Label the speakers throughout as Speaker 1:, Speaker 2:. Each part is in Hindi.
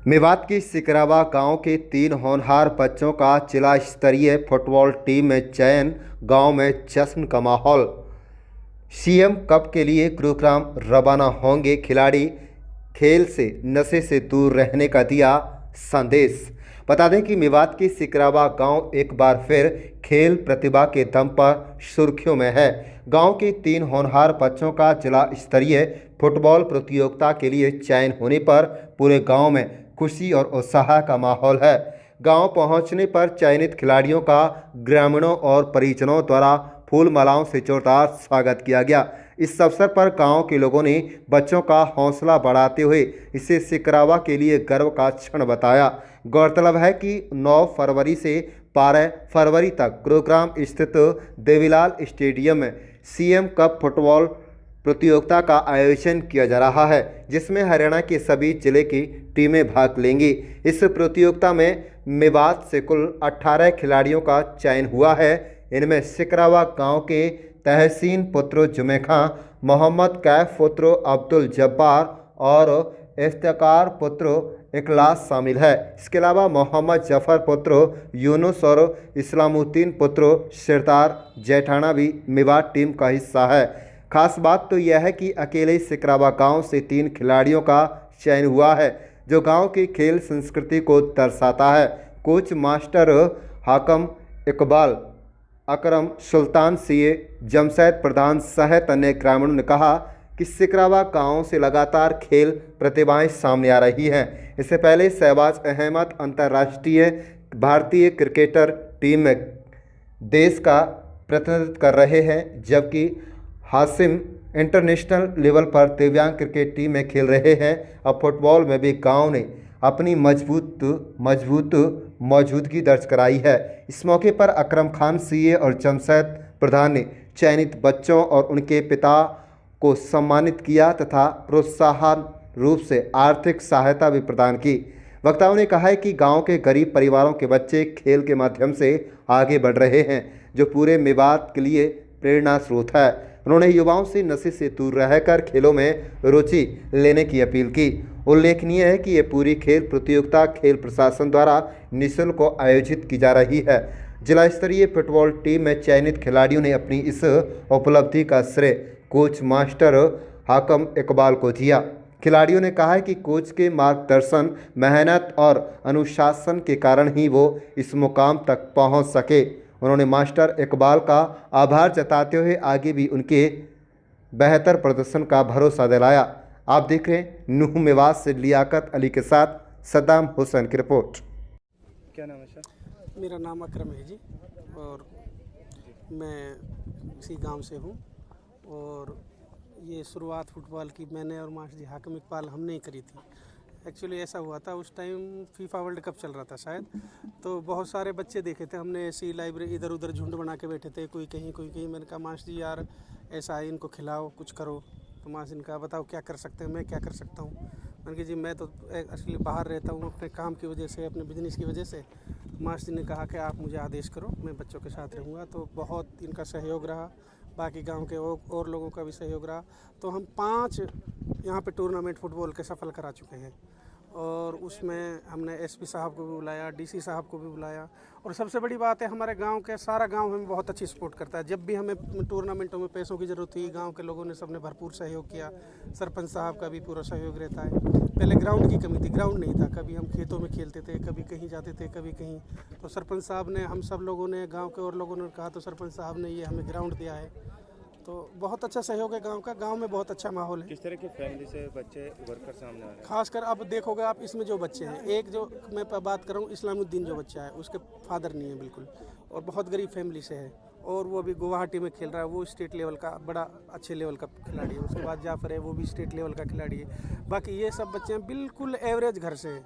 Speaker 1: मेवात की सिकरावा गांव के 3 होनहार बच्चों का जिला स्तरीय फुटबॉल टीम में चयन। गांव में जश्न का माहौल। सीएम कप के लिए गुरुग्राम रवाना होंगे खिलाड़ी। खेल से नशे से दूर रहने का दिया संदेश। बता दें कि मेवात की सिकरावा गांव एक बार फिर खेल प्रतिभा के दम पर सुर्खियों में है। गांव के 3 होनहार बच्चों का जिला स्तरीय फुटबॉल प्रतियोगिता के लिए चयन होने पर पूरे गांव में खुशी और उत्साह का माहौल है। गांव पहुंचने पर चयनित खिलाड़ियों का ग्रामीणों और परिजनों द्वारा फूल मालाओं से जोरदार स्वागत किया गया। इस अवसर पर गांव के लोगों ने बच्चों का हौसला बढ़ाते हुए इसे सिकरावा के लिए गर्व का क्षण बताया। गौरतलब है कि 9 फरवरी से 12 फरवरी तक गुरुग्राम स्थित देवीलाल स्टेडियम में सीएम कप फुटबॉल प्रतियोगिता का आयोजन किया जा रहा है, जिसमें हरियाणा के सभी जिले की टीमें भाग लेंगी। इस प्रतियोगिता में मेवात से कुल 18 खिलाड़ियों का चयन हुआ है। इनमें सिकरावा गांव के तहसीन पुत्र जुमे खां, मोहम्मद कैफ पुत्र अब्दुल जब्बार और इफ्तिकार पुत्र इखलास शामिल है। इसके अलावा मोहम्मद जफर पुत्र यूनुस और इस्लामुद्दीन पुत्र सिरदार जेठाना भी मेवात टीम का हिस्सा है। खास बात तो यह है कि अकेले सिकरावा गांव से 3 खिलाड़ियों का चयन हुआ है, जो गांव की खेल संस्कृति को दर्शाता है। कोच मास्टर हाकम इकबाल, अकरम सुल्तान सीए, जमशेद प्रधान सहित अन्य ग्रामीणों ने कहा कि सिकरावा गांव से लगातार खेल प्रतिभाएं सामने आ रही हैं। इससे पहले शहबाज अहमद अंतर्राष्ट्रीय भारतीय क्रिकेटर टीम में देश का प्रतिनिधित्व कर रहे हैं, जबकि हासिम इंटरनेशनल लेवल पर दिव्यांग क्रिकेट टीम में खेल रहे हैं। अब फुटबॉल में भी गांव ने अपनी मजबूत मौजूदगी दर्ज कराई है। इस मौके पर अकरम खान सीए और जमशेद प्रधान ने चयनित बच्चों और उनके पिता को सम्मानित किया तथा प्रोत्साहन रूप से आर्थिक सहायता भी प्रदान की। वक्ताओं ने कहा है कि गांव के गरीब परिवारों के बच्चे खेल के माध्यम से आगे बढ़ रहे हैं, जो पूरे मेवात के लिए प्रेरणा स्रोत है। उन्होंने युवाओं से नशे से दूर रहकर खेलों में रुचि लेने की अपील की। उल्लेखनीय है कि ये पूरी खेल प्रतियोगिता खेल प्रशासन द्वारा निःशुल्क आयोजित की जा रही है। जिला स्तरीय फुटबॉल टीम में चयनित खिलाड़ियों ने अपनी इस उपलब्धि का श्रेय कोच मास्टर हाकम इकबाल को दिया। खिलाड़ियों ने कहा है कि कोच के मार्गदर्शन, मेहनत और अनुशासन के कारण ही वो इस मुकाम तक पहुंच सके। उन्होंने मास्टर इकबाल का आभार जताते हुए आगे भी उनके बेहतर प्रदर्शन का भरोसा दिलाया। आप देख रहे हैं नूह मेवात से लियाकत अली के साथ सद्दाम हुसैन की रिपोर्ट।
Speaker 2: क्या नाम है सर?
Speaker 3: मेरा नाम अकरम है जी, और मैं इसी गांव से हूं। और ये शुरुआत फुटबॉल की मैंने और मास्टर जी हाकिम इकबाल हमने ही करी थी। एक्चुअली ऐसा हुआ था, उस टाइम फीफा वर्ल्ड कप चल रहा था शायद, तो बहुत सारे बच्चे देखे थे हमने, ऐसी लाइब्रेरी इधर उधर झुंड बना के बैठे थे, कोई कहीं कोई कहीं। मैंने कहा मास्टर जी यार ऐसा है, इनको खिलाओ, कुछ करो। तो मास्टर ने कहा बताओ क्या कर सकते हैं, मैं क्या कर सकता हूँ। मैंने कहा जी मैं तो एक्चुअली बाहर रहता हूँ अपने काम की वजह से, अपने बिजनेस की वजह से। मास्टर ने कहा कि आप मुझे आदेश करो, मैं बच्चों के साथ रहूँगा। तो बहुत इनका सहयोग रहा, बाकी गांव के और लोगों का भी सहयोग रहा। तो हम 5 यहाँ पे टूर्नामेंट फुटबॉल के सफल करा चुके हैं। और उसमें हमने एसपी साहब को भी बुलाया, डीसी साहब को भी बुलाया। और सबसे बड़ी बात है, हमारे गांव के सारा गांव हमें बहुत अच्छी सपोर्ट करता है। जब भी हमें टूर्नामेंटों में पैसों की ज़रूरत हुई, गांव के लोगों ने सबने भरपूर सहयोग किया। सरपंच साहब का भी पूरा सहयोग रहता है। पहले ग्राउंड की कमी थी, ग्राउंड नहीं था, कभी हम खेतों में खेलते थे, कभी कहीं जाते थे, कभी कहीं। तो सरपंच साहब ने, हम सब लोगों ने, गाँव के और लोगों ने कहा, तो सरपंच साहब ने ये हमें ग्राउंड दिया है। तो बहुत अच्छा सहयोग है गांव का, गांव में बहुत अच्छा माहौल है।
Speaker 2: किस तरह की फैमिली से बच्चे उभर कर सामने आ रहे हैं?
Speaker 3: खासकर अब देखोगे आप, इसमें जो बच्चे हैं, एक जो मैं बात कर रहा हूँ इस्लामुद्दीन जो बच्चा है, उसके फादर नहीं है बिल्कुल, और बहुत गरीब फैमिली से है, और वो अभी गुवाहाटी में खेल रहा है। वो स्टेट लेवल का बड़ा अच्छे लेवल का खिलाड़ी है। उसके बाद जाफर है, वो भी स्टेट लेवल का खिलाड़ी है। बाकी ये सब बच्चे हैं बिल्कुल एवरेज घर से हैं,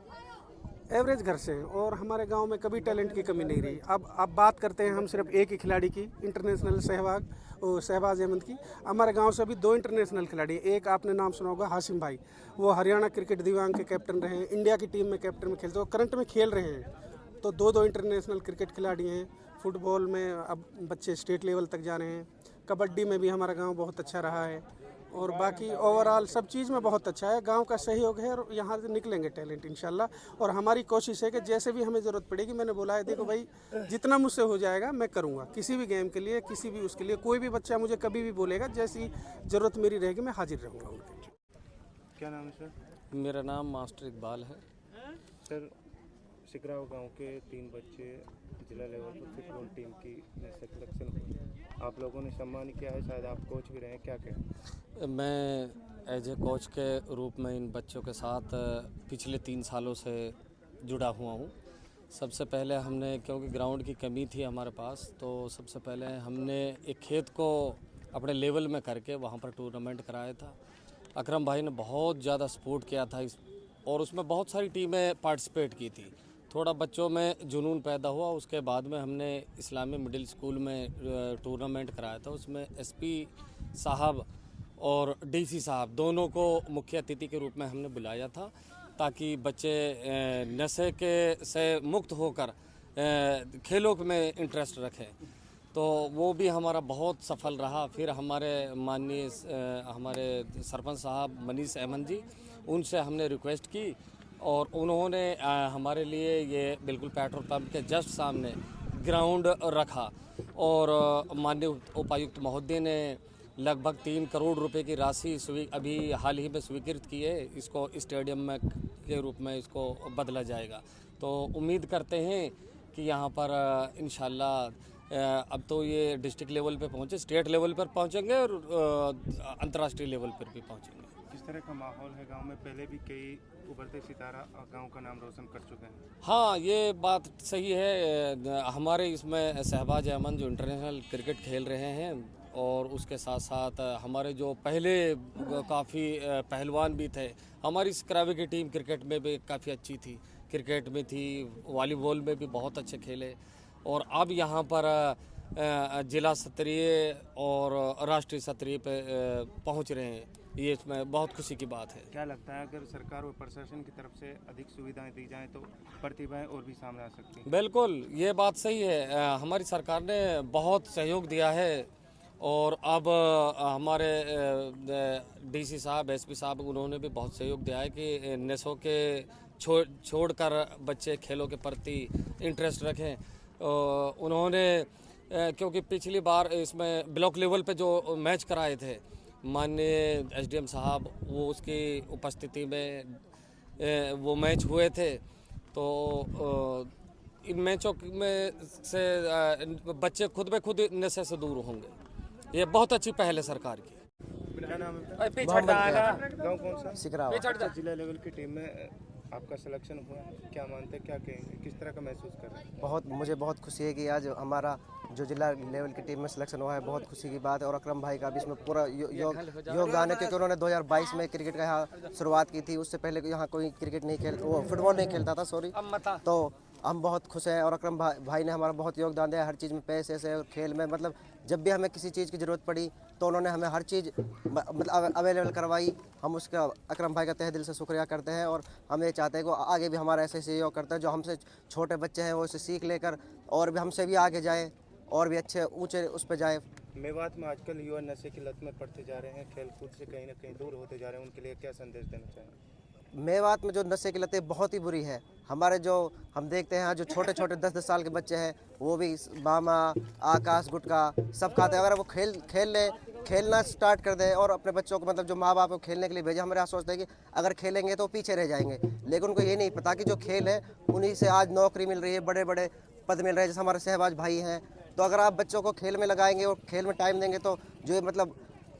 Speaker 3: एवरेज घर से हैं। और हमारे गांव में कभी टैलेंट की कमी नहीं रही। अब बात करते हैं हम सिर्फ एक ही खिलाड़ी की, इंटरनेशनल शहबाज अहमद की। हमारे गांव से अभी 2 इंटरनेशनल खिलाड़ी हैं। एक आपने नाम सुना होगा हासिम भाई, वो हरियाणा क्रिकेट दिव्यांग के कैप्टन रहे हैं, इंडिया की टीम में कैप्टन में खेलते, वो करंट में खेल रहे हैं। तो 2 इंटरनेशनल क्रिकेट खिलाड़ी हैं। फुटबॉल में अब बच्चे स्टेट लेवल तक जा रहे हैं। कबड्डी में भी हमारा गाँव बहुत अच्छा रहा है। और बाकी ओवरऑल सब चीज़ में बहुत अच्छा है। गांव का सहयोग है और यहाँ से निकलेंगे टैलेंट इंशाल्लाह। और हमारी कोशिश है कि जैसे भी हमें ज़रूरत पड़ेगी, मैंने बोला है देखो भाई जितना मुझसे हो जाएगा मैं करूँगा, किसी भी गेम के लिए, किसी भी उसके लिए। कोई भी बच्चा मुझे कभी भी बोलेगा, जैसी ज़रूरत मेरी रहेगी मैं हाजिर रहूँगा उनके।
Speaker 2: क्या नाम है सर?
Speaker 4: मेरा नाम मास्टर इकबाल है।
Speaker 2: सर, सिकराव गांव के 3 बच्चे जिला लेवल पर फुटबॉल टीम की सिलेक्शन हुई, आप लोगों ने सम्मान किया है, शायद आप कोच भी रहे हैं, क्या कहें?
Speaker 4: मैं एज ए कोच के रूप में इन बच्चों के साथ पिछले 3 सालों से जुड़ा हुआ हूँ। सबसे पहले हमने, क्योंकि ग्राउंड की कमी थी हमारे पास, तो सबसे पहले हमने एक खेत को अपने लेवल में करके वहाँ पर टूर्नामेंट कराया था। अकरम भाई ने बहुत ज़्यादा सपोर्ट किया था और उसमें बहुत सारी टीमें पार्टिसिपेट की थी। थोड़ा बच्चों में जुनून पैदा हुआ। उसके बाद में हमने इस्लामी मिडिल स्कूल में टूर्नामेंट कराया था। उसमें एसपी साहब और डीसी साहब दोनों को मुख्य अतिथि के रूप में हमने बुलाया था, ताकि बच्चे नशे के से मुक्त होकर खेलों में इंटरेस्ट रखें। तो वो भी हमारा बहुत सफल रहा। फिर हमारे माननीय हमारे सरपंच साहब मनीष अहमद जी, उनसे हमने रिक्वेस्ट की और उन्होंने हमारे लिए ये बिल्कुल पेट्रोल पंप के जस्ट सामने ग्राउंड रखा। और माननीय उपायुक्त महोदय ने लगभग 3 करोड़ रुपए की राशि अभी हाल ही में स्वीकृत की है। इसको स्टेडियम में के रूप में इसको बदला जाएगा। तो उम्मीद करते हैं कि यहाँ पर इंशाल्लाह अब तो ये डिस्ट्रिक्ट लेवल पे पहुँचे, स्टेट लेवल पर पहुँचेंगे और अंतर्राष्ट्रीय लेवल पर भी पहुँचेंगे।
Speaker 2: किस तरह का माहौल है गांव में? पहले भी कई उभरते सितारा गांव का नाम रोशन कर चुके हैं।
Speaker 4: हाँ, ये बात सही है। हमारे इसमें शहबाज अहमद जो इंटरनेशनल क्रिकेट खेल रहे हैं, और उसके साथ साथ हमारे जो पहले काफ़ी पहलवान भी थे। हमारी सिकरावे की टीम क्रिकेट में भी काफ़ी अच्छी थी, क्रिकेट में थी, वॉलीबॉल में भी बहुत अच्छे खेले। और अब यहाँ पर जिला स्तरीय और राष्ट्रीय स्तरीय पे पहुँच रहे हैं। ये इसमें बहुत खुशी की बात है।
Speaker 2: क्या लगता है अगर सरकार और प्रशासन की तरफ से अधिक सुविधाएं दी जाएं तो प्रतिभाएं और भी सामने आ सकती हैं?
Speaker 4: बिल्कुल, ये बात सही है। हमारी सरकार ने बहुत सहयोग दिया है और अब हमारे डीसी साहब, एसपी साहब, उन्होंने भी बहुत सहयोग दिया है कि नशों के छोड़कर बच्चे खेलों के प्रति इंटरेस्ट रखें। उन्होंने क्योंकि पिछली बार इसमें ब्लॉक लेवल पे जो मैच कराए थे, माननीय एसडीएम साहब वो उसकी उपस्थिति में वो मैच हुए थे। तो इन मैचों में से बच्चे खुद ब खुद नशे से दूर होंगे। ये बहुत अच्छी पहल है सरकार की।
Speaker 2: क्या नाम है? गाँव कौन सा?
Speaker 5: सिकरावा।
Speaker 2: अच्छा, जिला लेवल की टीम में आपका सिलेक्शन हुआ है, क्या मानते हैं, क्या कहेंगे, किस तरह का महसूस कर रहे हैं?
Speaker 5: मुझे बहुत खुशी है कि आज हमारा जो जिला लेवल की टीम में सिलेक्शन हुआ है, बहुत खुशी की बात है। और अकरम भाई का भी इसमें पूरा योगदान है, क्योंकि उन्होंने 2022 में क्रिकेट का यहाँ शुरुआत की थी। उससे पहले यहाँ कोई क्रिकेट नहीं वो फुटबॉल नहीं खेलता था, सॉरी। तो हम बहुत खुश हैं और अकरम भाई ने हमारा बहुत योगदान दिया हर चीज़ में, पैसे से और खेल में। मतलब जब भी हमें किसी चीज़ की ज़रूरत पड़ी तो उन्होंने हमें हर चीज़ मतलब अवेलेबल करवाई। हम उसका अकरम भाई का तहे दिल से शुक्रिया करते हैं और हम ये चाहते हैं कि आगे भी हमारा ऐसे सहयोग करते हैं। जो हमसे छोटे बच्चे हैं वो इसे सीख लेकर और भी हमसे भी आगे जाए और भी अच्छे ऊंचे उस पर जाए।
Speaker 2: मेवात में आजकल युवा नशे की लत में पड़ते जा रहे हैं, खेल कूद से कहीं ना कहीं दूर होते जा रहे हैं, उनके लिए क्या संदेश देना चाहेंगे?
Speaker 5: मेवात में जो नशे की लतें बहुत ही बुरी है। हमारे जो हम देखते हैं जो छोटे छोटे 10-10 साल के बच्चे हैं वो भी बामा, आकाश, गुटखा सब खाते हैं। अगर वो खेलना स्टार्ट कर दे और अपने बच्चों को मतलब जो माँ बाप को खेलने के लिए भेजे, हमारे यहाँ सोचते हैं कि अगर खेलेंगे तो पीछे रह जाएंगे, लेकिन उनको ये नहीं पता कि जो खेल है उन्हीं से आज नौकरी मिल रही है, बड़े बड़े पद मिल रहे हैं। जैसे हमारे शहबाज भाई हैं, तो अगर आप बच्चों को खेल में लगाएंगे और खेल में टाइम देंगे तो जो मतलब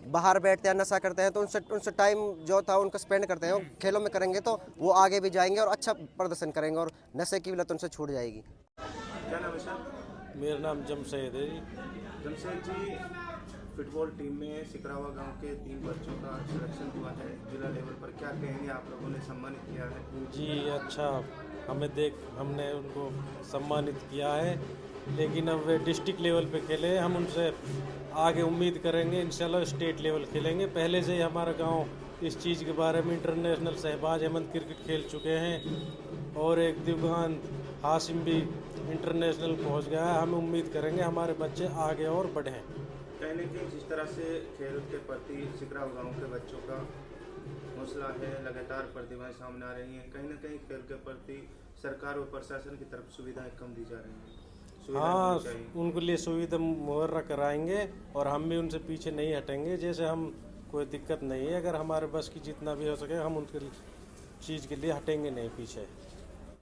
Speaker 5: बाहर बैठते हैं, नशा करते हैं, तो उनसे टाइम जो था उनका स्पेंड करते हैं, खेलों में करेंगे तो वो आगे भी जाएंगे और अच्छा प्रदर्शन करेंगे और नशे की लत उनसे छूट जाएगी।
Speaker 2: क्या नाम है सर?
Speaker 6: मेरा नाम जमशेद है।
Speaker 2: जमशेद जी, फुटबॉल टीम में सिकरावा गांव के 3 बच्चों का सिलेक्शन हुआ है जिला लेवल पर, क्या कहेंगे, आप लोगों ने सम्मानित किया है?
Speaker 6: जी अच्छा, हमने उनको सम्मानित किया है, लेकिन अब वे डिस्ट्रिक्ट लेवल पे खेले। हम उनसे आगे उम्मीद करेंगे इंशाल्लाह स्टेट लेवल खेलेंगे। पहले से ही हमारा गांव इस चीज़ के बारे में इंटरनेशनल शहबाज अहमद क्रिकेट खेल चुके हैं और एक दिव्यांग हाशिम भी इंटरनेशनल पहुंच गया है। हम उम्मीद करेंगे हमारे बच्चे आगे और बढ़ें।
Speaker 2: क्या कहीं न कहीं जिस तरह से खेल के प्रति सिकराव गांव के बच्चों का हौसला है, लगातार प्रतिभाएं सामने आ रही हैं, कहीं न कहीं खेल के प्रति सरकार और प्रशासन की तरफ सुविधाएं कम दी जा रही हैं। सुविधाएं
Speaker 6: हाँ,
Speaker 2: होनी चाहिए।
Speaker 6: उनके लिए सुविधा मुहैया कराएंगे और हम भी उनसे पीछे नहीं हटेंगे। जैसे हम कोई दिक्कत नहीं है, अगर हमारे बस की जितना भी हो सके हम उनके चीज़ के लिए हटेंगे नहीं पीछे।